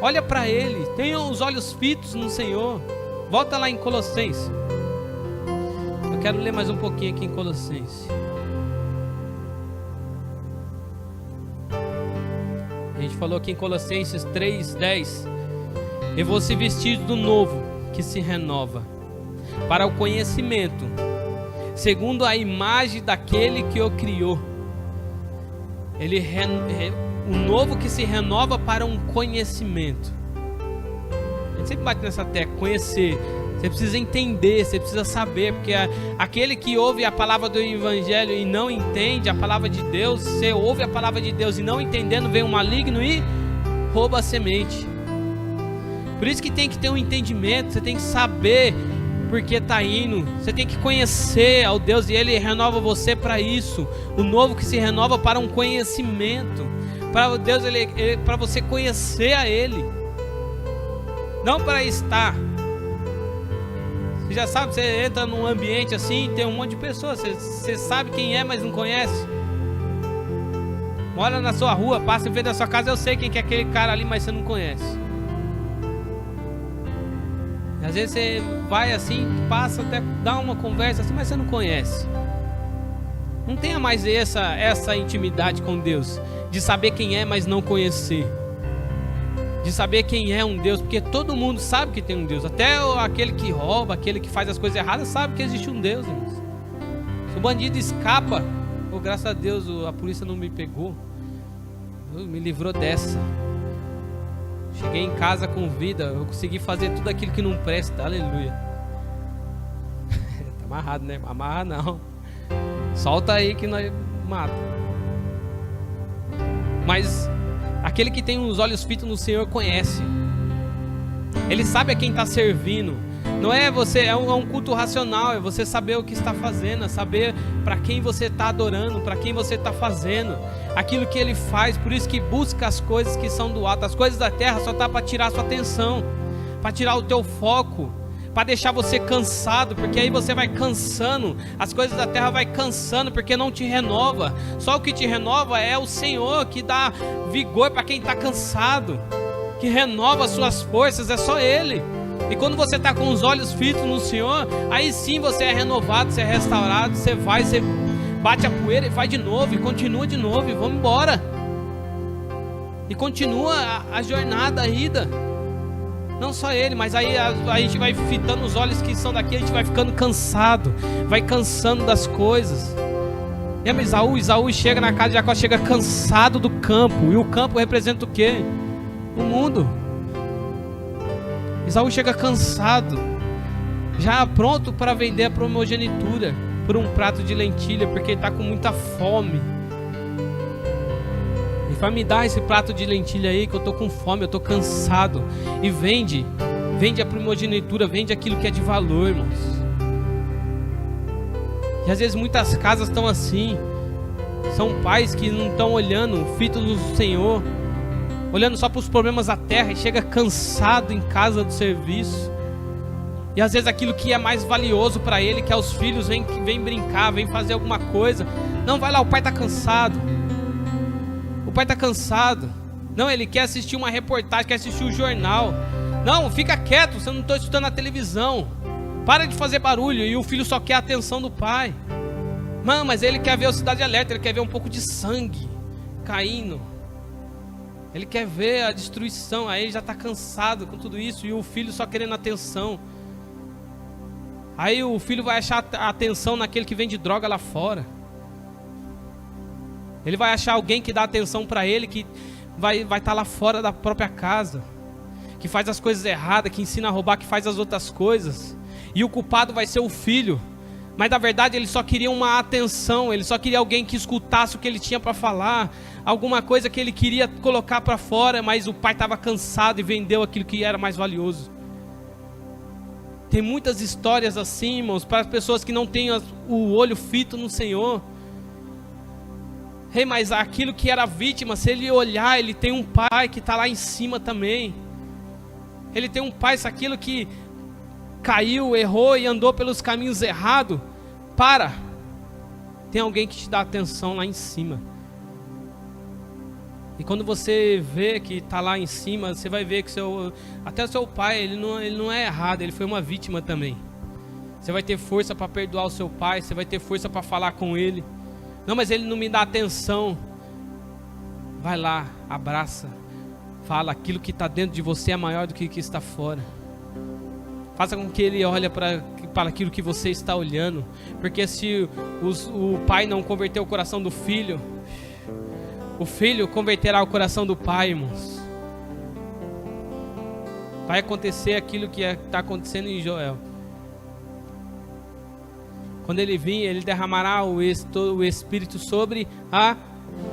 Olha para Ele, tenha os olhos fitos no Senhor. Volta lá em Colossenses. Eu quero ler mais um pouquinho aqui em Colossenses. A gente falou aqui em Colossenses 3:10. E vou se vestir do novo, que se renova, para o conhecimento, segundo a imagem daquele que o criou. O novo que se renova para um conhecimento. A gente sempre bate nessa tecla, conhecer. Você precisa entender, você precisa saber, porque aquele que ouve a palavra do Evangelho e não entende a palavra de Deus, você ouve a palavra de Deus e não entendendo, vem um maligno e rouba a semente. Por isso que tem que ter um entendimento, você tem que saber porque está indo, você tem que conhecer ao Deus e Ele renova você para isso. O novo que se renova para um conhecimento. Para Deus, para você conhecer a Ele, não para estar. Você já sabe, você entra num ambiente assim, tem um monte de pessoas, você sabe quem é, mas não conhece. Mora na sua rua, passa em frente da sua casa, eu sei quem que é aquele cara ali, mas você não conhece. E às vezes você vai assim, passa até dá uma conversa assim, mas você não conhece. Não tenha mais essa intimidade com Deus, de saber quem é, mas não conhecer. De saber quem é um Deus, porque todo mundo sabe que tem um Deus. Até aquele que rouba, aquele que faz as coisas erradas, sabe que existe um Deus, irmãos. Se o bandido escapa, graças a Deus a polícia não me pegou, me livrou dessa. Cheguei em casa com vida, eu consegui fazer tudo aquilo que não presta, aleluia. Tá amarrado, né? Amarra não. Solta aí que nós mata. Mas aquele que tem os olhos fitos no Senhor conhece. Ele sabe a quem está servindo. Não é você, é um culto racional, é você saber o que está fazendo, é saber para quem você está adorando, para quem você está fazendo, aquilo que Ele faz. Por isso que busca as coisas que são do alto. As coisas da terra só tá para tirar a sua atenção, para tirar o teu foco, para deixar você cansado, porque aí você vai cansando. As coisas da terra vai cansando, porque não te renova. Só o que te renova é o Senhor, que dá vigor para quem está cansado, que renova as suas forças, é só Ele. E quando você está com os olhos fitos no Senhor, aí sim você é renovado, você é restaurado, você vai, você bate a poeira e vai de novo, e continua de novo, e vamos embora. E continua a jornada, a ida. Não só Ele, mas aí a gente vai fitando os olhos que são daqui, a gente vai ficando cansado, vai cansando das coisas. Lembra Isaú? Isaú chega na casa de Jacó, chega cansado do campo, e o campo representa o quê? O mundo. Isaú chega cansado, já pronto para vender a primogenitura por um prato de lentilha, porque ele está com muita fome. E vai me dar esse prato de lentilha aí, que eu estou com fome, eu estou cansado. E vende a primogenitura, vende aquilo que é de valor, irmãos. E às vezes muitas casas estão assim, são pais que não estão olhando, fitos no Senhor, olhando só para os problemas da terra, e chega cansado em casa do serviço. E às vezes aquilo que é mais valioso para ele, que é os filhos, vem brincar, vem fazer alguma coisa. Não, vai lá, o pai está cansado. O pai está cansado. Não, ele quer assistir uma reportagem, quer assistir o jornal. Não, fica quieto, você não está escutando a televisão. Para de fazer barulho. E o filho só quer a atenção do pai. Mano, mas ele quer ver o Cidade Alerta, ele quer ver um pouco de sangue caindo. Ele quer ver a destruição, aí ele já está cansado com tudo isso, e o filho só querendo atenção. Aí o filho vai achar a atenção naquele que vende droga lá fora. Ele vai achar alguém que dá atenção para ele, que vai estar lá fora da própria casa, que faz as coisas erradas, que ensina a roubar, que faz as outras coisas. E o culpado vai ser o filho. Mas na verdade ele só queria uma atenção, ele só queria alguém que escutasse o que ele tinha para falar, alguma coisa que ele queria colocar para fora, mas o pai estava cansado e vendeu aquilo que era mais valioso. Tem muitas histórias assim, irmãos, para as pessoas que não têm o olho fito no Senhor. Mas aquilo que era vítima, se ele olhar, ele tem um pai que está lá em cima também. Ele tem um pai, se aquilo que caiu, errou e andou pelos caminhos errados, tem alguém que te dá atenção lá em cima. E quando você vê que está lá em cima, você vai ver que até o seu pai, ele não é errado, ele foi uma vítima também. Você vai ter força para perdoar o seu pai, você vai ter força para falar com ele. Não, mas ele não me dá atenção. Vai lá, abraça, fala, aquilo que está dentro de você é maior do que o que está fora. Faça com que ele olhe para aquilo que você está olhando. Porque se o pai não converter o coração do filho, o filho converterá o coração do pai, irmãos. Vai acontecer aquilo que está acontecendo em Joel. Quando ele vir, ele derramará o Espírito sobre a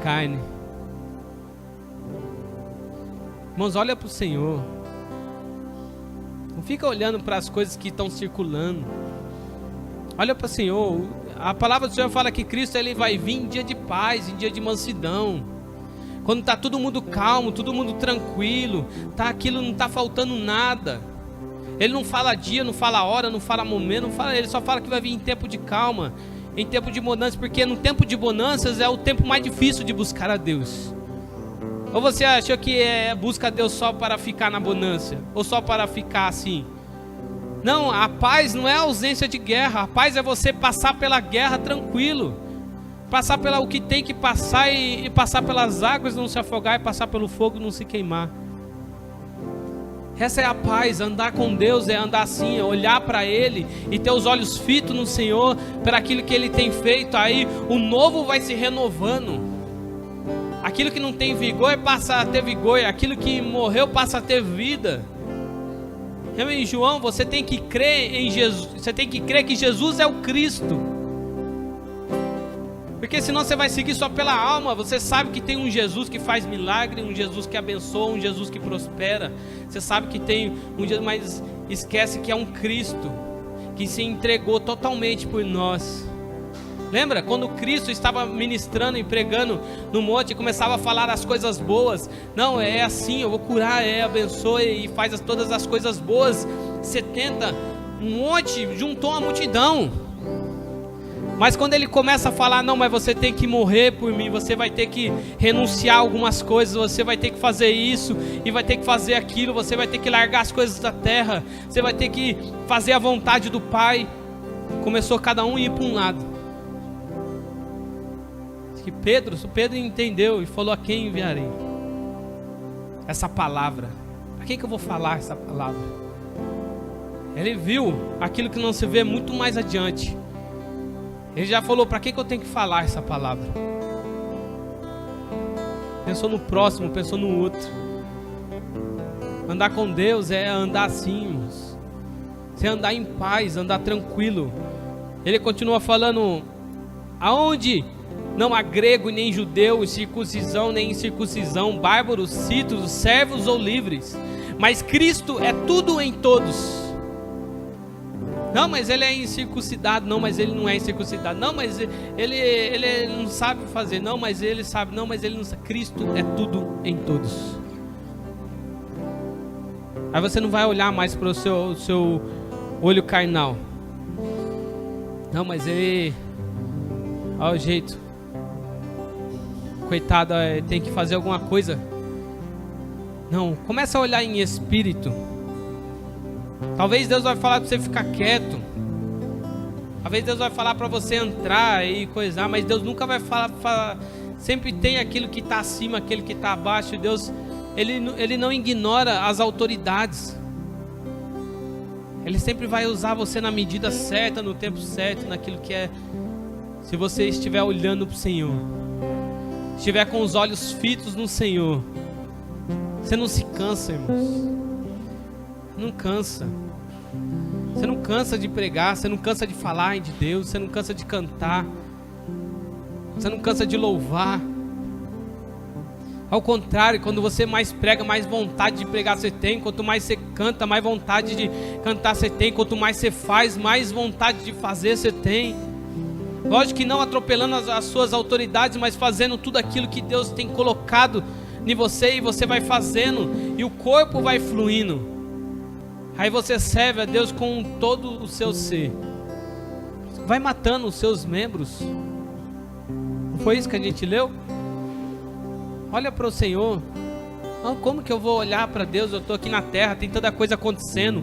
carne. Irmãos, olha para o Senhor. Não fica olhando para as coisas que estão circulando. Olha para o Senhor. A palavra do Senhor fala que Cristo ele vai vir em dia de paz, em dia de mansidão. Quando está todo mundo calmo, todo mundo tranquilo, aquilo não está faltando nada. Ele não fala dia, não fala hora, não fala momento, ele só fala que vai vir em tempo de calma, em tempo de bonança, porque no tempo de bonanças é o tempo mais difícil de buscar a Deus. Ou você achou que busca a Deus só para ficar na bonança? Ou só para ficar assim? Não, a paz não é a ausência de guerra. A paz é você passar pela guerra tranquilo. Passar pelo o que tem que passar e passar pelas águas, não se afogar, e passar pelo fogo, não se queimar. Essa é a paz. Andar com Deus é andar assim, é olhar para Ele e ter os olhos fitos no Senhor, para aquilo que Ele tem feito. Aí o novo vai se renovando. Aquilo que não tem vigor passa a ter vigor. Aquilo que morreu passa a ter vida. Em João, você tem que crer em Jesus. Você tem que crer que Jesus é o Cristo. Porque senão você vai seguir só pela alma. Você sabe que tem um Jesus que faz milagre, um Jesus que abençoa, um Jesus que prospera. Você sabe que tem um Jesus, mas esquece que é um Cristo que se entregou totalmente por nós. Lembra? Quando Cristo estava ministrando e pregando no monte e começava a falar as coisas boas. Não, é assim, eu vou curar, abençoe e faz todas as coisas boas. 70, um monte, juntou uma multidão. Mas quando ele começa a falar, não, mas você tem que morrer por mim, você vai ter que renunciar a algumas coisas, você vai ter que fazer isso e vai ter que fazer aquilo, você vai ter que largar as coisas da terra, você vai ter que fazer a vontade do Pai. Começou cada um a ir para um lado. Que Pedro entendeu e falou: a quem enviarei essa palavra? Para quem que eu vou falar essa palavra? Ele viu aquilo que não se vê muito mais adiante. Ele já falou: para que eu tenho que falar essa palavra? Pensou no próximo, pensou no outro. Andar com Deus é andar assim, irmãos. Você andar em paz, andar tranquilo. Ele continua falando: aonde não há grego nem judeu, circuncisão nem incircuncisão, bárbaros, cítulos, servos ou livres, mas Cristo é tudo em todos. Não, mas ele é incircuncidado. Não, mas ele não é incircuncidado. Não, mas ele não sabe fazer. Não, mas ele sabe. Não, mas ele não sabe. Cristo é tudo em todos. Aí você não vai olhar mais para o seu olho carnal. Não, mas ele... olha o jeito. Coitado, tem que fazer alguma coisa. Não, começa a olhar em espírito. Talvez Deus vai falar para você ficar quieto. Talvez Deus vai falar para você entrar e coisar, mas Deus nunca vai falar. Sempre tem aquilo que está acima, aquele que está abaixo. Deus, ele não ignora as autoridades. Ele sempre vai usar você na medida certa, no tempo certo, naquilo que é. Se você estiver olhando para o Senhor, estiver com os olhos fitos no Senhor, você não se cansa, irmãos. Não cansa. Você não cansa de pregar, você não cansa de falar de Deus, você não cansa de cantar, você não cansa de louvar. Ao contrário, quando você mais prega, mais vontade de pregar você tem. Quanto mais você canta, mais vontade de cantar você tem. Quanto mais você faz, mais vontade de fazer você tem. Lógico que não atropelando as suas autoridades, mas fazendo tudo aquilo que Deus tem colocado em você, e você vai fazendo, e o corpo vai fluindo. Aí você serve a Deus com todo o seu ser. Vai matando os seus membros. Não foi isso que a gente leu? Olha para o Senhor. Como que eu vou olhar para Deus? Eu estou aqui na terra, tem tanta coisa acontecendo.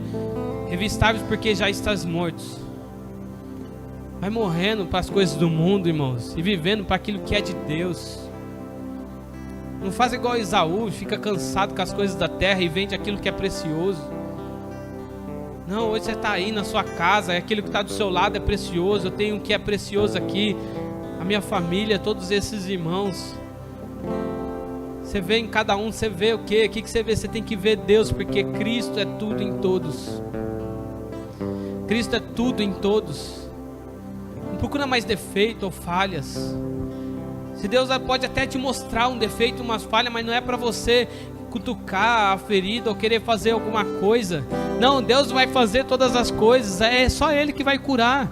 Revistáveis porque já estás mortos. Vai morrendo para as coisas do mundo, irmãos, e vivendo para aquilo que é de Deus. Não faz igual Esaú, fica cansado com as coisas da terra e vende aquilo que é precioso. Não, hoje você está aí na sua casa, aquilo que está do seu lado é precioso. Eu tenho o que é precioso aqui, a minha família, todos esses irmãos. Você vê em cada um, você vê o quê? O que você vê? Você tem que ver Deus, porque Cristo é tudo em todos. Cristo é tudo em todos. Não procura mais defeito ou falhas. Se Deus pode até te mostrar um defeito, umas falhas, mas não é para você cutucar a ferida ou querer fazer alguma coisa. Não, Deus vai fazer todas as coisas. É só Ele que vai curar.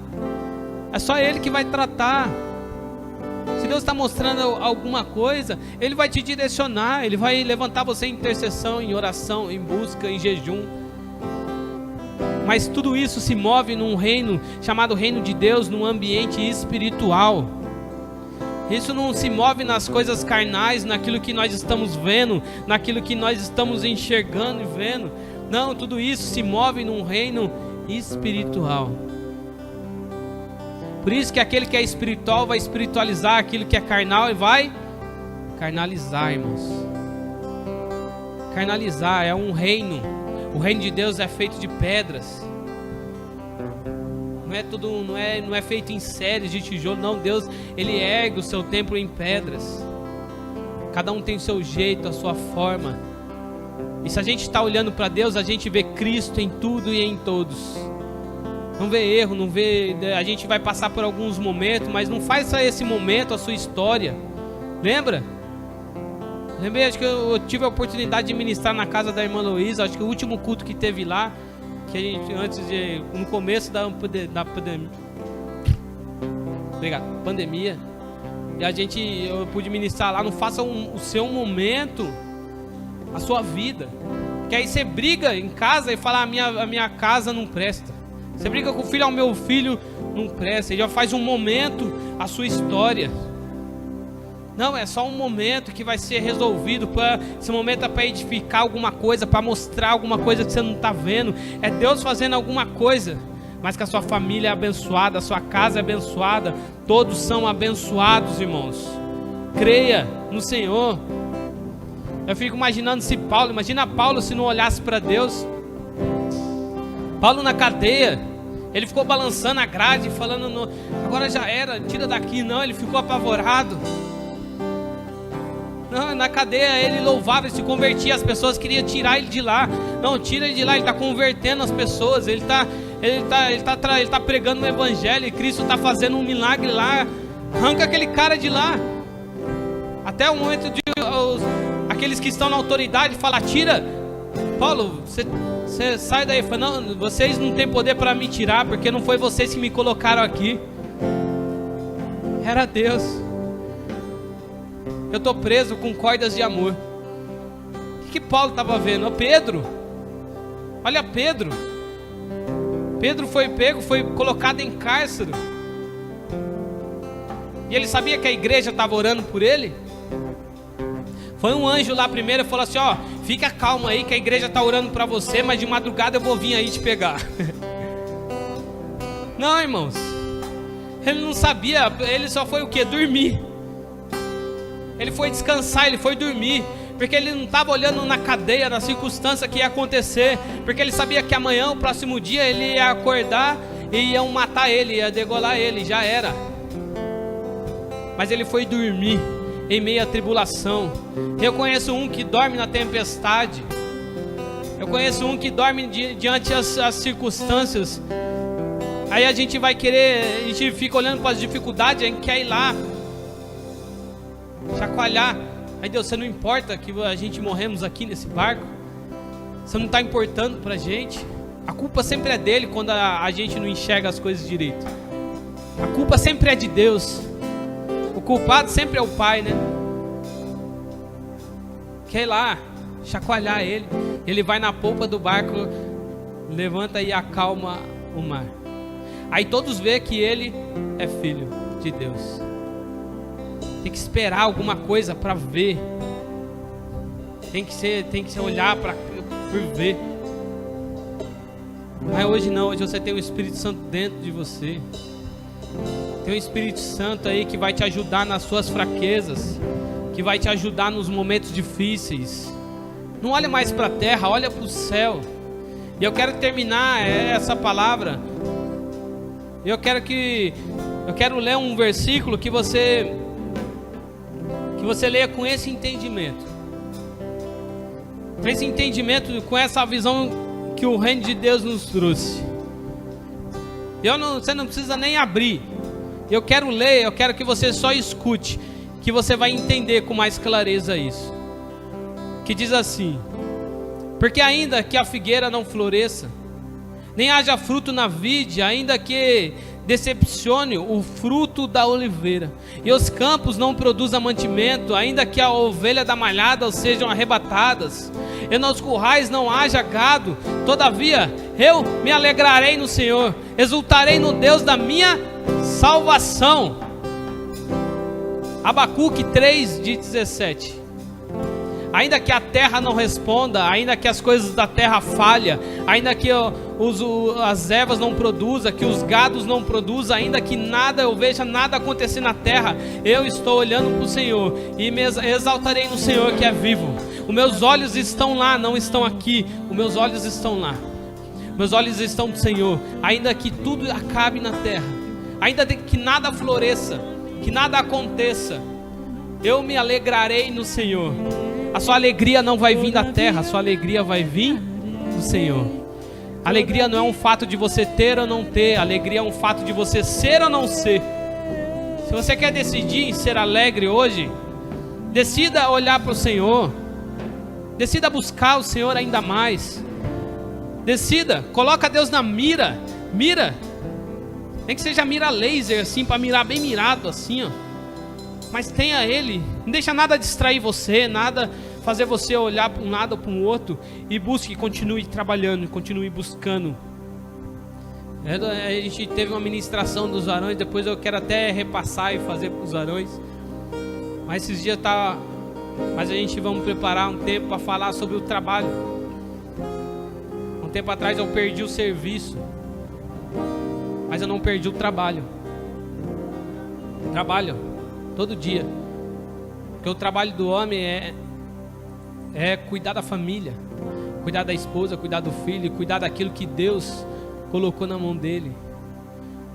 É só Ele que vai tratar. Se Deus está mostrando alguma coisa, Ele vai te direcionar. Ele vai levantar você em intercessão, em oração, em busca, em jejum. Mas tudo isso se move num reino chamado reino de Deus, num ambiente espiritual. Isso não se move nas coisas carnais, naquilo que nós estamos vendo, naquilo que nós estamos enxergando e vendo. Não, tudo isso se move num reino espiritual. Por isso que aquele que é espiritual vai espiritualizar aquilo que é carnal e vai carnalizar, irmãos. Carnalizar é um reino. O reino de Deus é feito de pedras. Não é feito em séries de tijolo, não. Deus, Ele ergue o seu templo em pedras. Cada um tem o seu jeito, a sua forma. E se a gente está olhando para Deus, a gente vê Cristo em tudo e em todos. Não vê erro, não vê... A gente vai passar por alguns momentos, mas não faça esse momento a sua história. Lembra? Lembrei, acho que eu tive a oportunidade de ministrar na casa da irmã Luísa. Acho que o último culto que teve lá, que a gente, no começo da pandemia. Obrigado, pandemia. E eu pude ministrar lá. Não faça o seu momento a sua vida. Que aí você briga em casa e fala: a minha casa não presta. Você briga com o filho: meu filho não presta. Você já faz um momento a sua história. Não, é só um momento que vai ser resolvido. Esse momento é para edificar alguma coisa, para mostrar alguma coisa que você não está vendo. É Deus fazendo alguma coisa. Mas que a sua família é abençoada, a sua casa é abençoada. Todos são abençoados, irmãos. Creia no Senhor. Eu fico imaginando se Paulo, imagina Paulo se não olhasse para Deus. Paulo na cadeia, ele ficou balançando a grade, falando: agora já era, tira daqui. Não, ele ficou apavorado. Não, na cadeia ele louvava, ele se convertia. As pessoas queriam tirar ele de lá. Não, tira ele de lá, ele está convertendo as pessoas. Ele está pregando o evangelho. E Cristo está fazendo um milagre lá. Arranca aquele cara de lá. Até o momento de aqueles que estão na autoridade falar: tira. Paulo, você sai daí. Fala: não, vocês não têm poder para me tirar, porque não foi vocês que me colocaram aqui. Era Deus. Eu estou preso com cordas de amor. O que Paulo estava vendo? Pedro. Olha Pedro. Pedro foi pego, foi colocado em cárcere. E ele sabia que a igreja estava orando por ele. Foi um anjo lá primeiro e falou assim: ó, fica calmo aí que a igreja está orando para você, mas de madrugada eu vou vir aí te pegar. Não, irmãos. Ele não sabia, ele só foi o quê? Dormir. Ele foi descansar, ele foi dormir. Porque ele não estava olhando na cadeia, na circunstância que ia acontecer. Porque ele sabia que amanhã, o próximo dia, ele ia acordar e iam matar ele, ia degolar ele, já era. Mas ele foi dormir em meio à tribulação. Eu conheço um que dorme na tempestade. Eu conheço um que dorme diante das circunstâncias. Aí a gente vai querer, a gente fica olhando para as dificuldades, a gente quer ir lá chacoalhar. Aí Deus, você não importa que a gente morremos aqui nesse barco? Você não está importando para a gente? A culpa sempre é dele quando a gente não enxerga as coisas direito. A culpa sempre é de Deus. O culpado sempre é o pai, né? Quer ir lá chacoalhar ele. Ele vai na polpa do barco, levanta e acalma o mar. Aí todos veem que ele é filho de Deus. Tem que esperar alguma coisa para ver. Tem que ser olhar por ver. Mas hoje não, hoje você tem o Espírito Santo dentro de você. Tem o Espírito Santo aí que vai te ajudar nas suas fraquezas, que vai te ajudar nos momentos difíceis. Não olha mais para a terra, olha para o céu. E eu quero terminar essa palavra. Eu quero ler um versículo que você leia com esse entendimento. Com esse entendimento, com essa visão que o reino de Deus nos trouxe. Você não precisa nem abrir. Eu quero ler, eu quero que você só escute, que você vai entender com mais clareza isso. Que diz assim: porque ainda que a figueira não floresça, nem haja fruto na vide, ainda que decepcione o fruto da oliveira, e os campos não produzam mantimento, ainda que a ovelha da malhada sejam arrebatadas, e nos currais não haja gado, todavia eu me alegrarei no Senhor, exultarei no Deus da minha salvação. Abacuque 3:17. Ainda que a terra não responda, ainda que as coisas da terra falhem, ainda que as ervas não produzam, que os gados não produzam, ainda que eu veja nada acontecer na terra, eu estou olhando para o Senhor e me exaltarei no Senhor que é vivo. Os meus olhos estão lá, não estão aqui. Os meus olhos estão lá. Meus olhos estão no Senhor. Ainda que tudo acabe na terra, ainda que nada floresça, que nada aconteça, Eu me alegrarei no Senhor. A sua alegria não vai vir da terra, a sua alegria vai vir do Senhor. Alegria não é um fato de você ter ou não ter, alegria é um fato de você ser ou não ser. Se você quer decidir ser alegre hoje, decida olhar para o Senhor, decida buscar o Senhor ainda mais, decida, coloca Deus na mira, nem que seja mira laser assim, para mirar bem mirado assim, ó. Mas tenha Ele, não deixa nada distrair você, nada fazer você olhar para um lado ou para um outro, e busque, continue trabalhando, continue buscando. A gente teve uma ministração dos varões, depois eu quero até repassar e fazer para os varões, mas esses dias mas a gente vamos preparar um tempo para falar sobre o trabalho. Um tempo atrás eu perdi o serviço, mas eu não perdi o trabalho. Trabalho todo dia, porque o trabalho do homem é cuidar da família, cuidar da esposa, cuidar do filho, cuidar daquilo que Deus colocou na mão dele.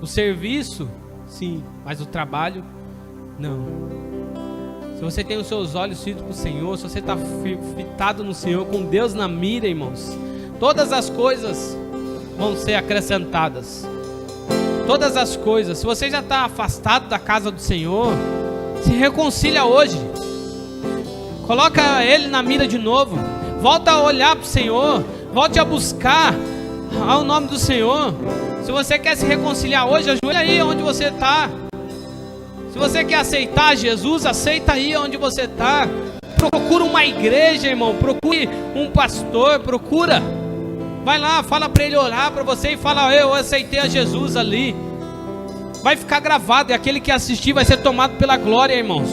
O serviço, sim, mas o trabalho, não. Se você tem os seus olhos fitos para o Senhor, se você está fitado no Senhor, com Deus na mira, irmãos, todas as coisas vão ser acrescentadas. Todas as coisas. Se você já está afastado da casa do Senhor, se reconcilia hoje. Coloca Ele na mira de novo. Volta a olhar para o Senhor. Volte a buscar ao nome do Senhor. Se você quer se reconciliar hoje, ajoelha aí onde você está. Se você quer aceitar Jesus, aceita aí onde você está. Procura uma igreja, irmão. Procure um pastor. Procura. Vai lá, fala para ele orar para você e fala: eu aceitei a Jesus ali. Vai ficar gravado, e aquele que assistir vai ser tomado pela glória, irmãos.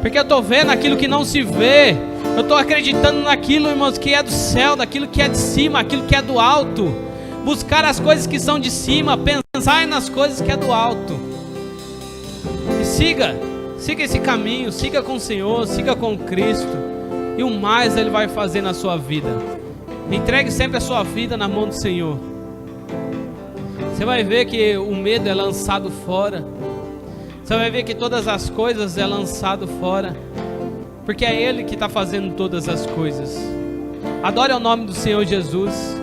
Porque eu estou vendo aquilo que não se vê. Eu estou acreditando naquilo, irmãos, que é do céu, daquilo que é de cima, aquilo que é do alto. Buscar as coisas que são de cima, pensar nas coisas que é do alto. E siga esse caminho, siga com o Senhor, siga com Cristo, e o mais Ele vai fazer na sua vida. Entregue sempre a sua vida na mão do Senhor. Você vai ver que o medo é lançado fora. Você vai ver que todas as coisas é lançado fora, porque é Ele que está fazendo todas as coisas. Adore o nome do Senhor Jesus.